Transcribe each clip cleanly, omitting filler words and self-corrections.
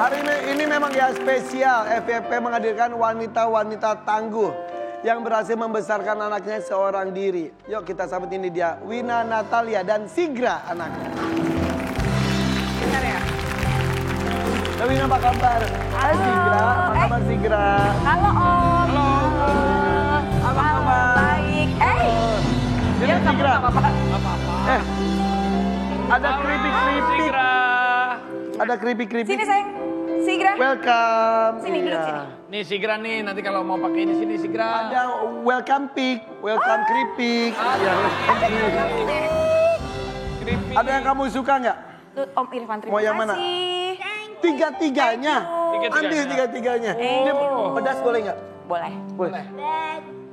Hari ini memang ya spesial. FYP menghadirkan wanita-wanita tangguh yang berhasil membesarkan anaknya seorang diri. Yuk kita sambut ini dia, Wina Natalia dan Sigra anaknya. Benar ya? Wina apa kabar? Hai Sigra, apa kabar Sigra? Halo Om. Halo. Apa kabar? Baik. Jadi Ya, Sigra. apa-apa. Ada keripik-keripik. Ada keripik-keripik. Sini sayang. Sigra. Welcome. Sini, duduk Iya. sini. Nih Sigra nih, nanti kalau mau pakai di sini Sigra. Ada welcome pig, welcome keripik. Iya. Keripik. Ada yang kamu suka nggak? Tuh, Om Irfan, terima Mau yang mana? kasih. Tiga-tiganya. Tiga-tiganya. Ambil tiga-tiganya. Dia pedas boleh nggak? Boleh. Boleh.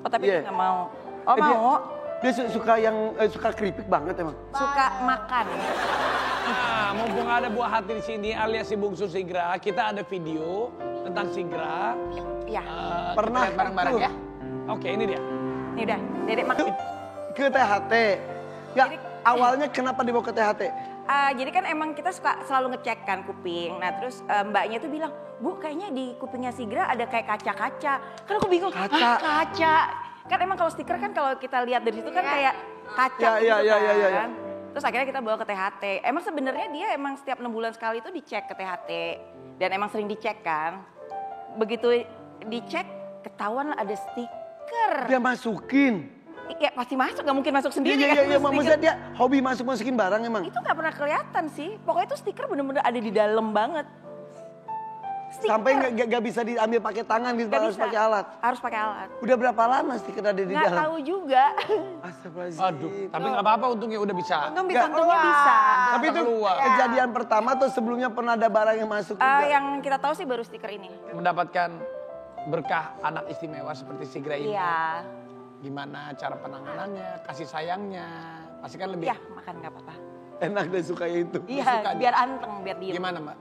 Oh tapi Iya. dia nggak mau. Oh Dia- mau. Dia suka yang suka keripik banget emang. Suka makan. Nah, mumpung ada buah hati di sini alias si bungsu Sigra, kita ada video tentang Sigra. Iya. Pernah Kita lihat bareng-bareng tuh. ya. Oke, ini dia. Ini udah. Dedek makan. Ke THT. Nggak, awalnya kenapa dibawa ke THT? Jadi kan emang kita suka selalu ngecek kan kuping. Nah terus mbaknya tuh bilang, Bu kayaknya di kupingnya Sigra ada kayak kaca-kaca. Kan aku bingung, Kaca? "Hah, kaca? Kan emang kalau stiker kan kalau kita lihat dari situ kan kayak kaca Ya, gitu ya, kan. ya, ya, ya. Terus akhirnya kita bawa ke THT. Emang sebenarnya dia emang setiap 6 bulan sekali itu dicek ke THT. Dan emang sering dicek kan. Begitu dicek ketahuan ada stiker. Dia masukin. Ya pasti masuk, gak mungkin masuk sendiri Iya, kan. iya, stiker. maksudnya dia hobi masukin barang emang. Itu nggak pernah kelihatan sih. Pokoknya itu stiker bener-bener ada di dalam banget. Stiker. Sampai nggak bisa diambil pakai tangan gitu, Nggak harus bisa. pakai alat. Harus pakai alat. Udah berapa lama stiker ada di Nggak dalam? tahu juga. Astagfirullahaladzim. Aduh, tapi nggak apa-apa untungnya udah bisa. Nggak, Untungnya bisa. Tapi itu keluar. kejadian pertama atau sebelumnya pernah ada barang yang masuk juga? Yang kita tahu sih baru stiker ini. Mendapatkan berkah anak istimewa seperti Sigra ini. Iya. Gimana cara penanganannya, kasih sayangnya. Pasti kan lebih Iya, makan nggak apa-apa. Enak deh suka itu. Iya, Suka biar anteng, biar diem. gimana Mbak?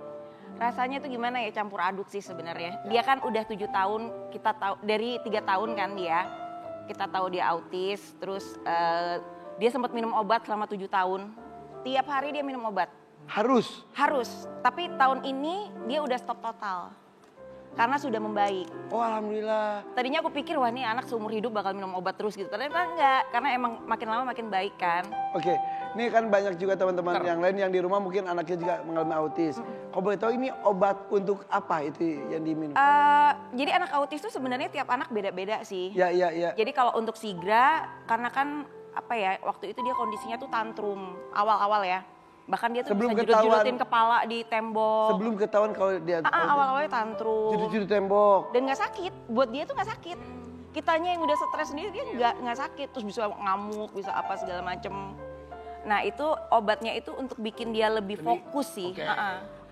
Rasanya tuh gimana ya, campur aduk sih sebenarnya. Dia kan udah 7 tahun, kita tahu dari 3 tahun kan dia. Kita tahu dia autis, terus dia sempat minum obat selama 7 tahun. Tiap hari dia minum obat. Harus. Harus, tapi tahun ini dia udah stop total. Karena sudah membaik. Oh alhamdulillah. Tadinya aku pikir wah ini anak seumur hidup bakal minum obat terus gitu. Ternyata enggak, karena emang makin lama makin baik kan. Oke, ini kan banyak juga teman-teman yang lain yang di rumah mungkin anaknya juga mengalami autis. Kau boleh tahu ini obat untuk apa itu yang diminum? Jadi anak autis tuh sebenarnya tiap anak beda-beda sih. Ya, ya, ya. Jadi kalau untuk Sigra, karena kan apa ya, waktu itu dia kondisinya tuh tantrum awal-awal ya. Bahkan dia tuh Sebelum bisa ketahuan- judut-judutin kepala di tembok. Sebelum ketahuan kalau dia Awal-awalnya tantrum. judul tembok. Dan nggak sakit, buat dia tuh nggak sakit. Kitanya yang udah stres sendiri dia nggak sakit, terus bisa ngamuk, bisa apa segala macem. Nah itu obatnya itu untuk bikin dia lebih fokus sih. Oke.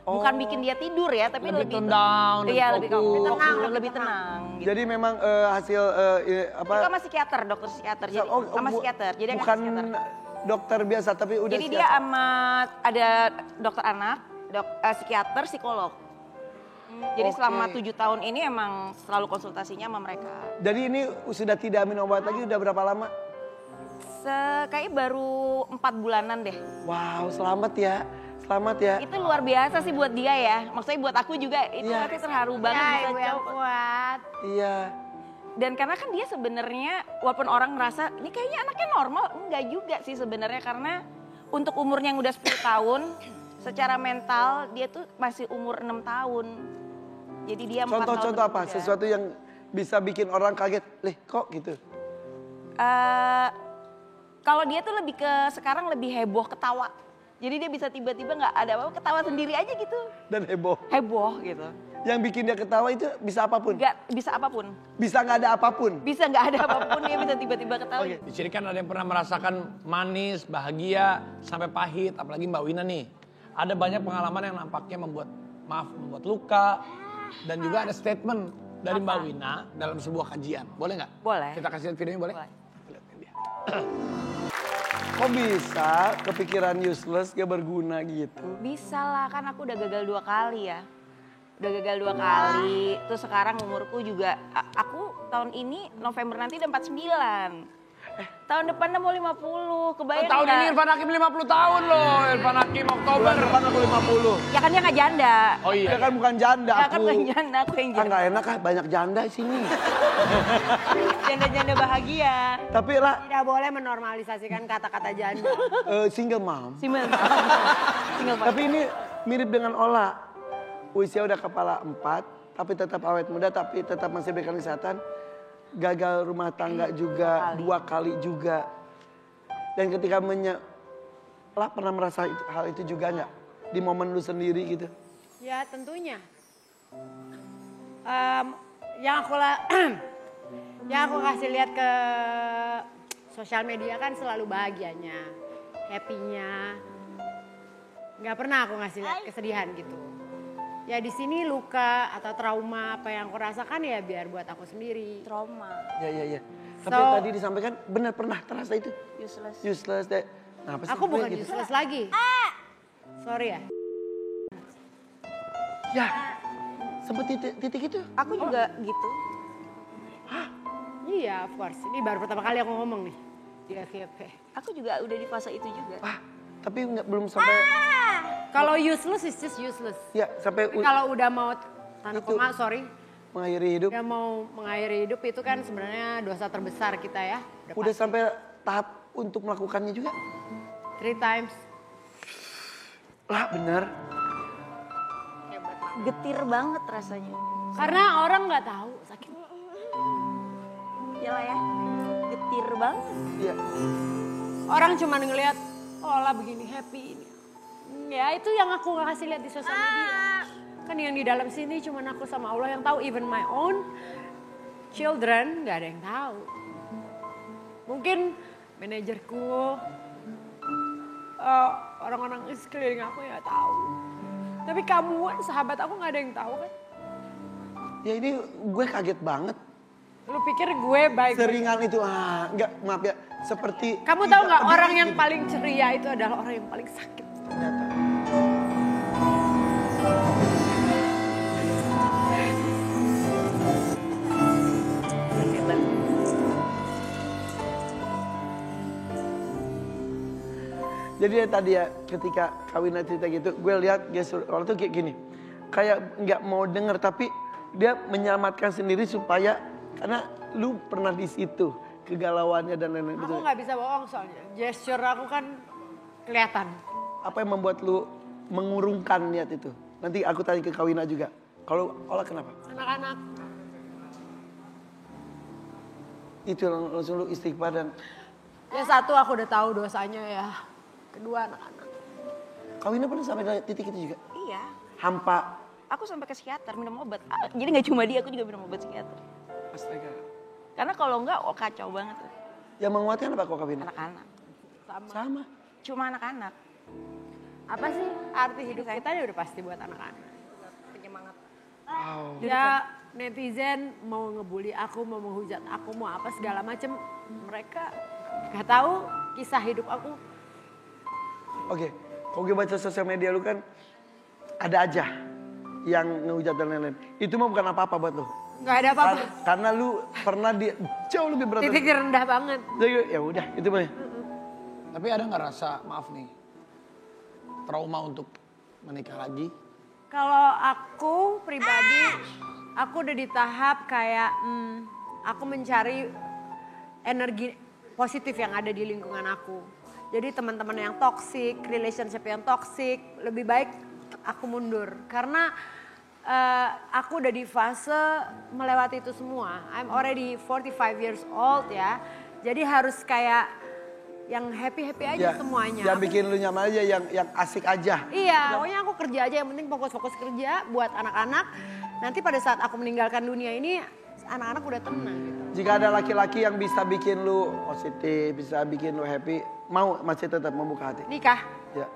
Bukan bikin dia tidur ya, tapi Lebih lebih tone down, Iya, lebih lebih fokus. tenang, lebih tenang. Gitu. Jadi memang hasil apa? Itu sama psikiater, dokter psikiater. Jadi sama psikiater. Jadi ada bukan psikiater. dokter biasa tapi udah Jadi dia ada dokter anak, psikiater, psikolog. Jadi selama 7 tahun ini emang selalu konsultasinya sama mereka. Jadi ini sudah tidak minum obat lagi udah berapa lama? Kayaknya baru 4 bulanan deh. Wow, selamat ya. Selamat ya. Itu luar biasa sih buat dia ya. Maksudnya buat aku juga itu Iya. nanti terharu banget bisa kuat. Iya. Dan karena kan dia sebenarnya walaupun orang ngerasa ini kayaknya anaknya normal, enggak juga sih sebenarnya karena untuk umurnya yang udah 10 tahun secara mental dia tuh masih umur 6 tahun. Jadi dia 4 tahun. Contoh-contoh apa? berbeda. Sesuatu yang bisa bikin orang kaget. Kok gitu? Kalau dia tuh lebih ke sekarang lebih heboh ketawa. Jadi dia bisa tiba-tiba nggak ada apa-apa ketawa sendiri aja gitu. Dan heboh. Heboh gitu. Yang bikin dia ketawa itu bisa apapun. Nggak bisa apapun. Bisa nggak ada apapun. Bisa nggak ada apapun dia bisa tiba-tiba ketawa. Oke. Di sini kan ada yang pernah merasakan manis, bahagia, sampai pahit. Apalagi Mbak Wina nih. Ada banyak pengalaman yang nampaknya membuat luka. Dan juga ada statement dari Mbak Wina dalam sebuah kajian. Boleh nggak? Boleh. Kita kasih lihat videonya boleh? Boleh. Kita lihat dia. Kok bisa kepikiran useless gak berguna gitu? Bisa lah, kan aku udah gagal 2 kali ya. Udah gagal 2 kali, terus sekarang umurku juga, aku tahun ini November nanti udah 49. Tahun depannya mau 50, kebayang Tahun ini nggak? Irfan Hakim 50 tahun loh. Irfan Hakim Oktober. Bulan depan aku 50. Ya kan dia nggak janda. Oh iya. Dia kan bukan janda Ya kan aku. bukan janda, aku yang Ah janda. nggak enak ah, banyak janda di sini. Janda-janda bahagia. Tapi lah, Tidak boleh menormalisasikan kata-kata janda. single mom. Single Tapi ini mirip dengan Ola. Usia udah kepala 4, tapi tetap awet muda, tapi tetap masih berikan kesehatan. Gagal rumah tangga juga, 2 kali juga. Dan ketika lah pernah merasa hal itu juga nggak? Di momen lu sendiri gitu. Ya tentunya. Yang aku kasih lihat ke sosial media kan selalu bahagianya, happy-nya. Nggak pernah aku ngasih lihat kesedihan gitu. Ya di sini luka atau trauma apa yang aku rasakan ya biar buat aku sendiri. trauma, Ya. Tapi So- yang tadi disampaikan benar pernah terasa itu. useless. Useless deh. Nah, apa sih Aku bukan gitu? useless lagi. Sorry ya. Ya, seperti titik itu. Aku juga gitu. Iya of course. Ini baru pertama kali aku ngomong nih di FYP. Aku juga udah di fase itu juga. Tapi belum sampai, Kalau useless is just useless. ya sampai Tapi kalau udah mau tanda Itu. koma, sorry. mengakhiri hidup. Udah mau mengakhiri hidup itu kan sebenarnya dosa terbesar kita ya. Udah sampai tahap untuk melakukannya juga. 3 times. Lah benar. Getir banget rasanya. Karena orang nggak tahu sakit. Yalah ya, getir banget. Iya. Orang cuma ngelihat, oh lah begini happy ini. Ya itu yang aku nggak kasih lihat di sosial media. Kan yang di dalam sini cuma aku sama Allah yang tahu. Even my own children nggak ada yang tahu. Mungkin manajerku, orang-orang di sekeliling aku ya tahu. Tapi kamu, sahabat aku nggak ada yang tahu kan. Ya ini gue kaget banget. Lu pikir gue baik? Seringan itu, enggak maaf ya. Seperti Kamu tahu tidak nggak peduli orang yang gitu. paling ceria itu adalah orang yang paling sakit. Ternyata. Hebat. Jadi ya tadi ya ketika kawinan cerita gitu, gue lihat gestur orang tuh kayak gini. Kayak nggak mau denger tapi dia menyelamatkan sendiri supaya karena lu pernah di situ kegalauannya dan lain-lain. Aku Betul. nggak bisa bohong soalnya. Gesture aku kan kelihatan. Apa yang membuat lu mengurungkan niat itu? Nanti aku tanya ke Kawina juga. Kalau Ola kenapa? Anak-anak. Itu langsung lu istighfar dan Ya satu aku udah tahu dosanya ya. Kedua anak-anak. Kawina pernah sampai dari titik itu juga? Iya, Hampa. aku sampai ke psikiater minum obat. Jadi nggak cuma dia, aku juga minum obat psikiater. Astaga. Karena kalau enggak, kacau banget tuh. Yang menguatkan apa kok Kawina? Anak-anak. Sama. Sama. Cuma anak-anak. Apa sih arti hidup kita ya udah pasti buat anak-anak. Penyemangat. Wow. Ya netizen mau ngebully aku, mau menghujat aku, mau apa segala macem. Mereka gak tahu kisah hidup aku. Oke, kalau gue baca sosial media lu kan ada aja yang ngehujat dan lain-lain. Itu mah bukan apa-apa buat lu. Gak ada apa-apa. Karena lu pernah di jauh lebih berat. Titik rendah banget. Jadi ya udah itu mah. Tapi ada nggak rasa, maaf nih, trauma untuk menikah lagi? Kalau aku pribadi, aku udah di tahap kayak aku mencari energi positif yang ada di lingkungan aku. Jadi teman-teman yang toxic, relationship yang toxic, lebih baik aku mundur. Karena aku udah di fase melewati itu semua. I'm already 45 years old ya. Jadi harus kayak yang happy-happy aja semuanya. Yang bikin lu nyaman aja, yang asik aja. Iya, pokoknya aku kerja aja, yang penting fokus-fokus kerja buat anak-anak. Nanti pada saat aku meninggalkan dunia ini, anak-anak udah tenang gitu. Jika ada laki-laki yang bisa bikin lu positif, bisa bikin lu happy, mau masih tetap membuka hati. Nikah? Ya.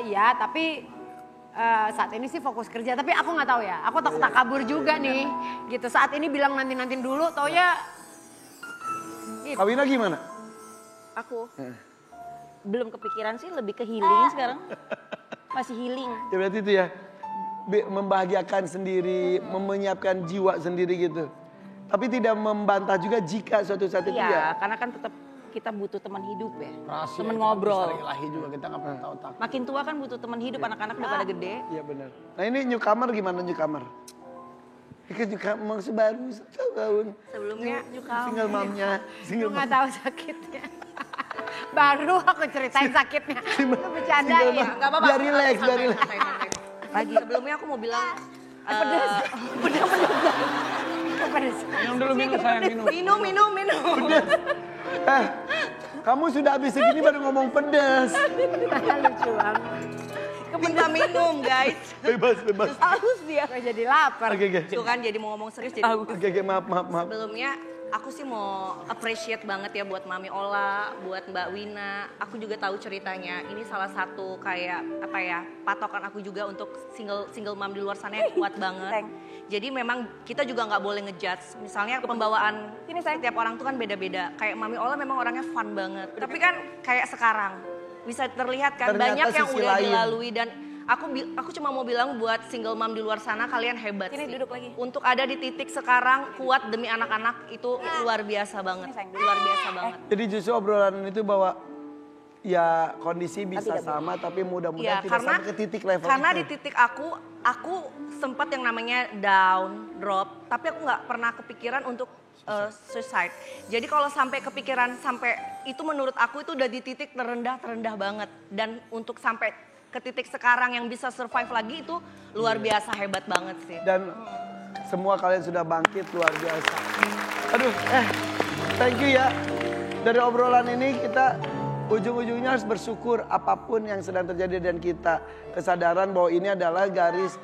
Iya, tapi saat ini sih fokus kerja. Tapi aku nggak tahu ya, aku takut tak kabur juga nih. Gitu, saat ini bilang nanti-nantin dulu, taunya gitu. Kawina gimana? Aku belum kepikiran sih, lebih ke healing sekarang. Masih healing. Ya berarti itu ya, membahagiakan sendiri, menyiapkan jiwa sendiri gitu. Tapi tidak membantah juga jika suatu saat itu Iya, ya. karena kan tetap kita butuh teman hidup ya. Rahasia Teman itu ngobrol. misteri ilahi juga kita nggak pernah tahu takut. Makin tua kan butuh teman hidup, anak-anak udah pada gede. Iya benar. Nah ini newcomer gimana newcomer? Ini juga maksud baru 1 tahun. Sebelumnya Single momnya, single Nggak mom. tahu sakitnya. Baru aku ceritain sakitnya. Lu bercandain. Single mom. Biar relax, biar relax. Lagi sebelumnya aku mau bilang Minum dulu, minum sayang, minum. minum. Kamu sudah habis segini baru ngomong pedas. Lucu banget. Minta minum guys. Bebas. Haus dia. Gue jadi lapar. Oke. Tuh kan jadi mau ngomong serius jadi Oke, maaf. Sebelumnya aku sih mau appreciate banget ya buat Mami Ola, buat Mbak Wina. Aku juga tahu ceritanya. Ini salah satu kayak apa ya, patokan aku juga untuk single mom di luar sana yang kuat banget. Jadi memang kita juga nggak boleh ngejudge. Misalnya pembawaan setiap orang tuh kan beda-beda. Kayak Mami Ola memang orangnya fun banget. Tapi kan kayak sekarang bisa terlihat kan Ternyata banyak yang sisi udah lain. dilalui dan aku cuma mau bilang buat single mom di luar sana kalian hebat sih. Duduk lagi. Untuk ada di titik sekarang kuat demi anak-anak itu luar biasa banget. Luar biasa banget. Jadi justru obrolan itu bahwa ya kondisi bisa sama tapi mudah-mudahan tidak sampai ke titik level karena itu. di titik aku sempat yang namanya down, drop, tapi aku nggak pernah kepikiran untuk suicide. Jadi kalau sampai kepikiran sampai itu menurut aku itu udah di titik terendah banget. Dan untuk sampai ke titik sekarang yang bisa survive lagi itu luar biasa hebat banget sih. Dan semua kalian sudah bangkit luar biasa. Aduh, thank you ya. Dari obrolan ini kita ujung-ujungnya harus bersyukur apapun yang sedang terjadi dan kita kesadaran bahwa ini adalah garis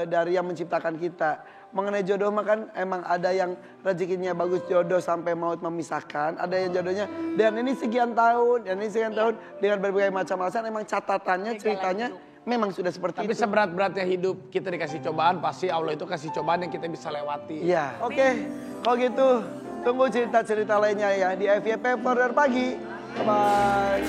dari yang menciptakan kita. Mengenai jodoh mah kan emang ada yang rezekinya bagus jodoh sampai maut memisahkan, ada yang jodohnya dan ini sekian tahun, dengan berbagai macam alasan emang catatannya ceritanya memang sudah seperti Tapi itu. seberat-beratnya hidup kita dikasih cobaan, pasti Allah itu kasih cobaan yang kita bisa lewati. Iya. Oke, kalau gitu tunggu cerita-cerita lainnya ya di FYP Further Pagi. Bye.